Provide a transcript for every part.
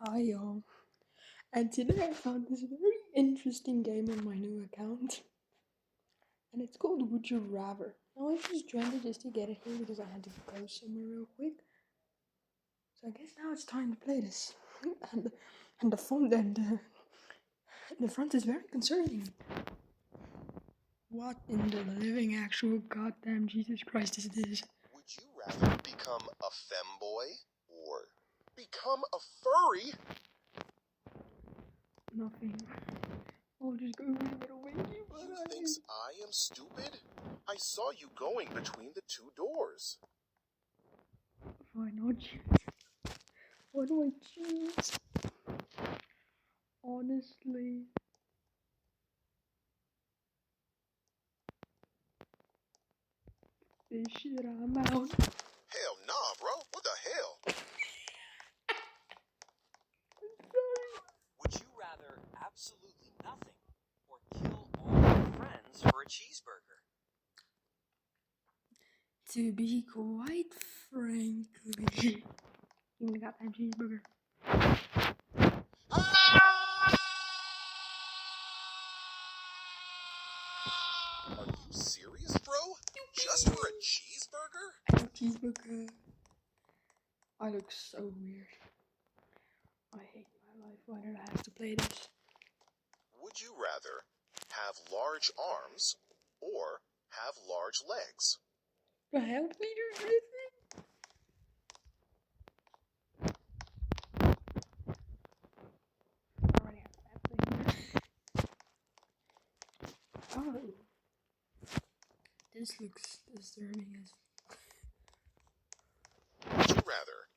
Hi y'all, and today I found this very interesting game on my new account, and it's called Would You Rather. Now I just joined it just to get it here because I had to go somewhere real quick. So I guess now it's time to play this, and the font and the front is very concerning. What in the living actual goddamn Jesus Christ is this? Would you rather become a femboy or become a furry? Nothing. I'll just go with a little winky, but You thinks I am stupid? I saw you going between the two doors. Fine, I'll choose. What do I choose? Honestly. This shit, I'm out. Hell nah, bro. What the hell? Would you rather absolutely nothing or kill all your friends for a cheeseburger? To be quite frankly, give me the goddamn cheeseburger. Are you serious, bro? Just for a cheeseburger? I love cheeseburger. I look so weird. I hate my life. Why did I have to play this? Would you rather have large arms or have large legs? The hell, Peter Griffin? I already have that thing. Oh. This looks disturbing as. Would you rather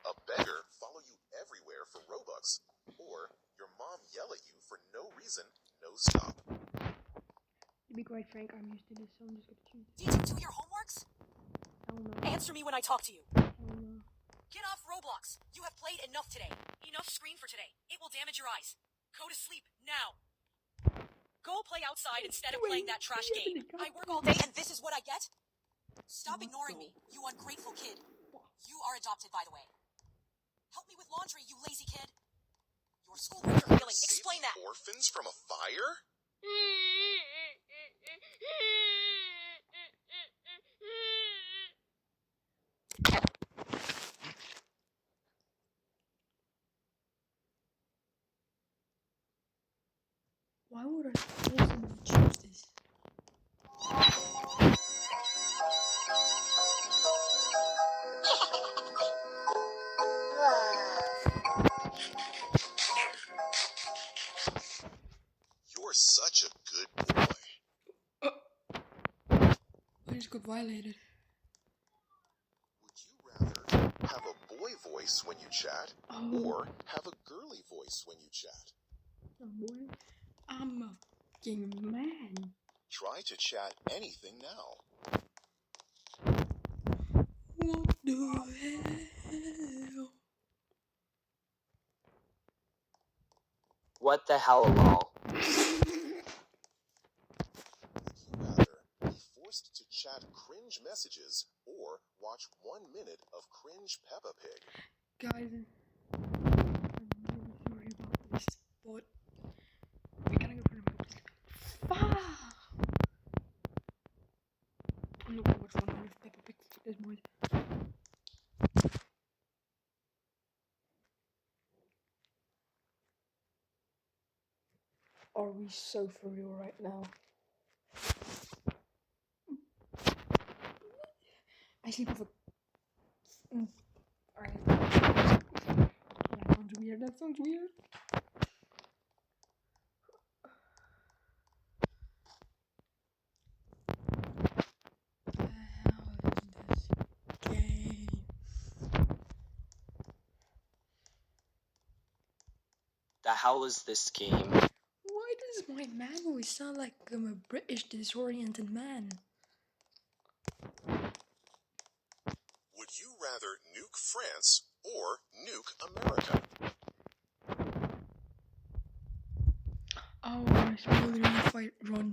a beggar follow you everywhere for Robux, or your mom yell at you for no reason, no stop? To be quite frank, I'm used to this, so I'm just gonna choose. Did you do your homeworks? Hell no. Answer me when I talk to you. Hell no. Get off Roblox. You have played enough today. Enough screen for today. It will damage your eyes. Go to sleep now. Go play outside instead of playing that trash game. I work all day and this is what I get? Stop ignoring me, you ungrateful kid. You are adopted, by the way. Help me with laundry, you lazy kid. Your school grades are failing. Explain that. Orphans from a fire? Why would I personally choose this? You're such a good boy. I just got violated. Would you rather have a boy voice when you chat, or have a girly voice when you chat? Oh boy, I'm a fucking man. Try to chat anything now. What the hell? What the hell, lol? Would you rather be forced to chat cringe messages, or watch 1 minute of cringe Peppa Pig? Guys, I'm really sorry about this, but we gotta go for the most. Fuck! I'm not gonna watch 1 minute of Peppa Pig. There's more. Are we so for real right now? I sleep with a. Alright. That sounds weird. That sounds weird. What the hell is this game? The hell is this game? Why does my man voice sound like I'm a British disoriented man? Would you rather nuke France or nuke America? Oh, I smothered if I run.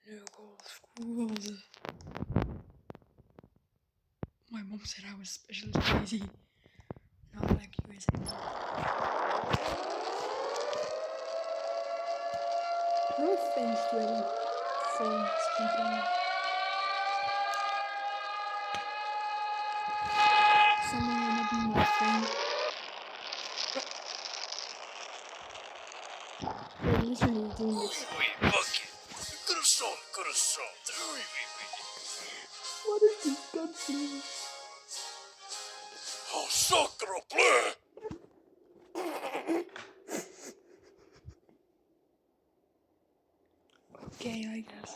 Local schools. My mom said I was special crazy. accuracy. No offense to any phones people. Someone wanna be my friend. They're literally doing this. What is this cutscene? Okay, I guess.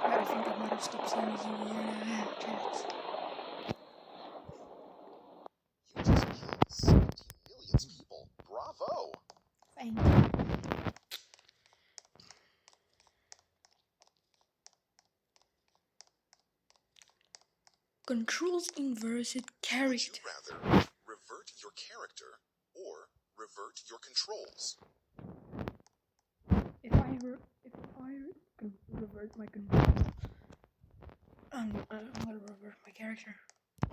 I think I might have stopped saying this in a year and a half, chats. You just killed 17 million people. Bravo! Thank you. Controls inverted Would character. you rather revert your character or revert your controls? If I can revert my controls, I'm gonna revert my character.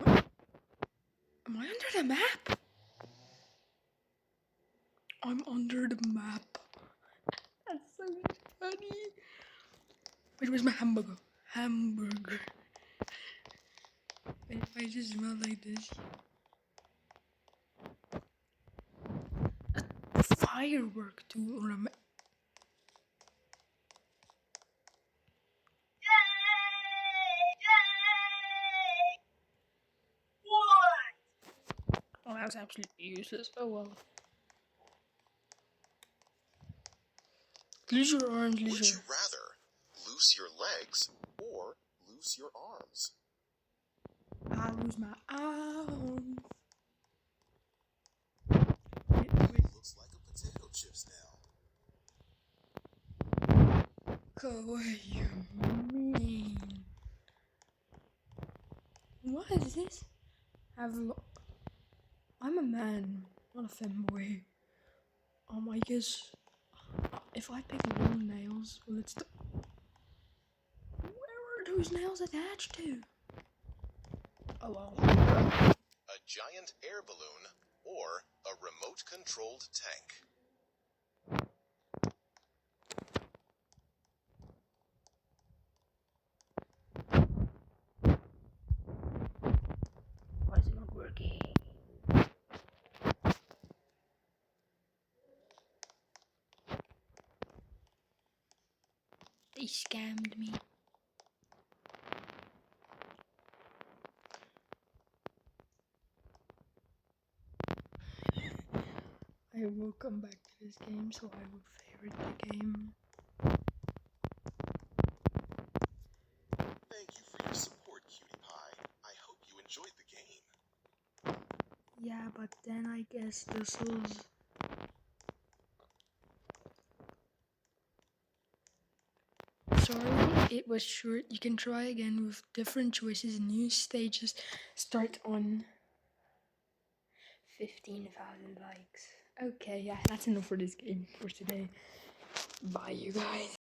Am I under the map? I'm under the map. That's so funny. Wait, where's my hamburger? Hamburger. Wait, I just smell like this. A firework tool on a map. Oh, that was absolutely useless. Oh well. Lose your arms, Would lose you rather lose your legs or lose your arms? I lose my arms. Looks like a potato chips now. What you mean? What is this? I'm a man, not a femboy. I guess if I pick long nails, well, it's the. Where are those nails attached to? Oh well. A giant air balloon or a remote-controlled tank? Why is it not working? They scammed me. I will come back to this game, so I will favorite the game. Thank you for your support, Cutie Pie. I hope you enjoyed the game. Yeah, but then I guess this was. Sorry, it was short. You can try again with different choices. New stages start on 15,000 likes. Okay, yeah, that's enough for this game for today. Bye, you guys.